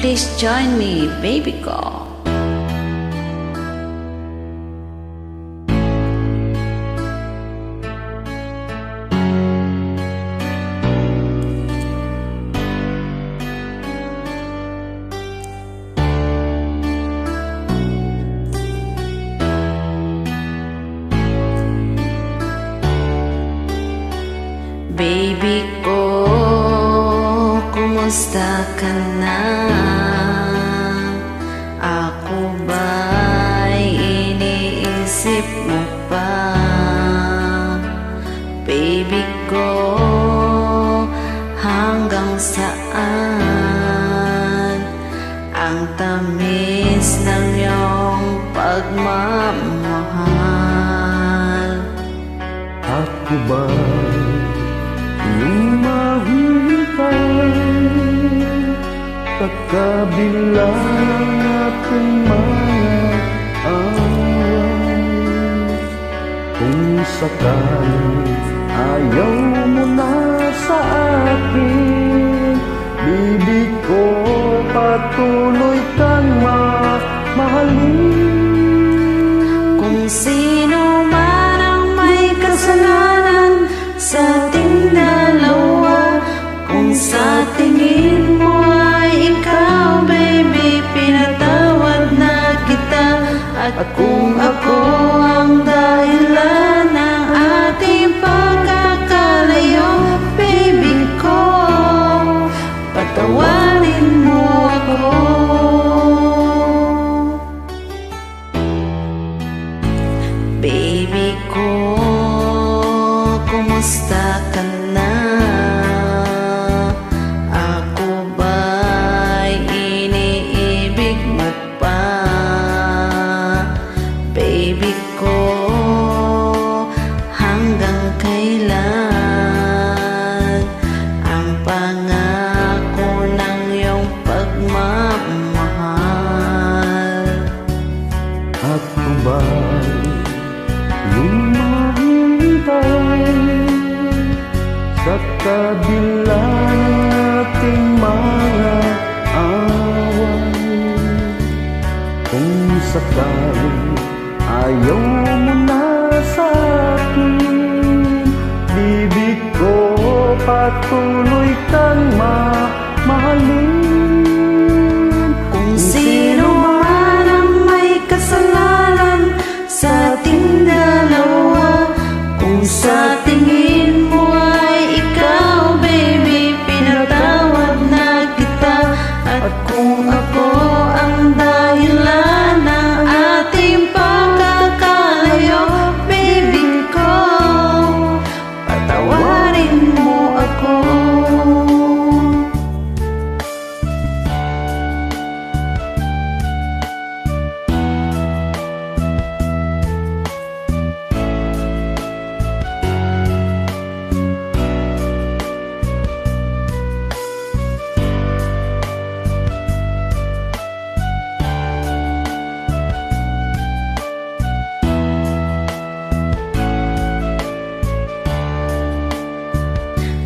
Please join me, baby ko. Baby ko, kumusta ka na? Ako ba'y iniisip mo pa? Baby ko, hanggang saan ang tamis ng iyong pagmamahal? Ako ba'y yung mahintay sa kabila ng ating mga away? Kung sakali ayaw mo na sa akin, bibig ko patuloy kang mamahalin. Kung sino man ang may kasalanan sa ating dalawa, kung sa tingin mo ay ikaw, baby, pinatawad na kita. At kung ako ang dahilan ng ating pagkakalayo, baby ko, patawarin mo ako. Baby ko, kumusta ka na? Ako ba'y iniibig mo pa? Baby ko, hanggang kailan ang pangako ng iyong pagmamahal? Ako ba'y yung mahintay sa kabila ng ating mga away? Kung sakali ayaw mo na sa akin, bibig ko patuloy kang mamahalin. Kung sino man ang may kasalanan sa ating dalawa, kung sa tingin mo ay ikaw, baby, pinatawad na kita. At kung ako ang dahilan ng ating pagkakalayo, baby ko, patawarin mo ako.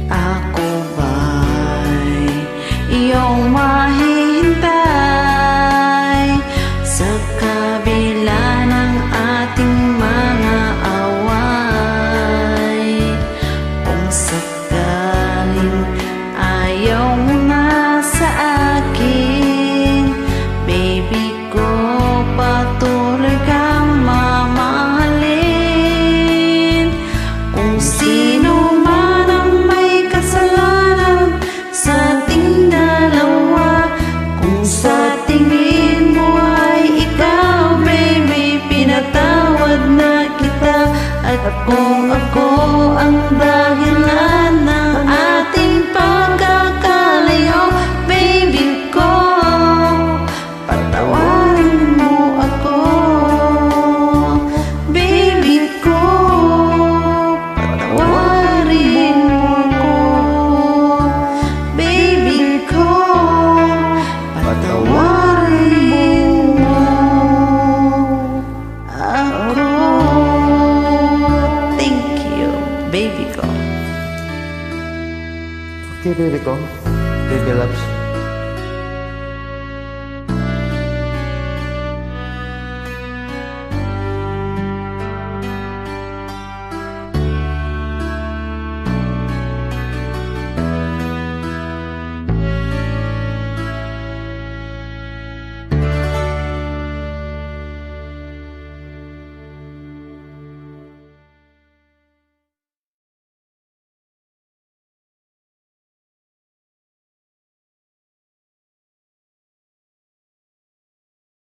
Ako ba'y iyong mahihintay sa kabila ng ating mga away? Kung sakaling ayaw mo na sa akin, baby ko, patuloy kang mamahalin. Kung sino man ang may kasalanan sa ating dalawa, kung sa tingin mo ay ikaw, baby, pinatawad na kita. At kung ako ang dahilan ng ating pagkakalayo, baby ko, patawarin mo ako. Baby ko, patawarin mo ako. Baby ko, patawarin mo ako. Thank you, baby ko. Okay, baby ko. Baby loves.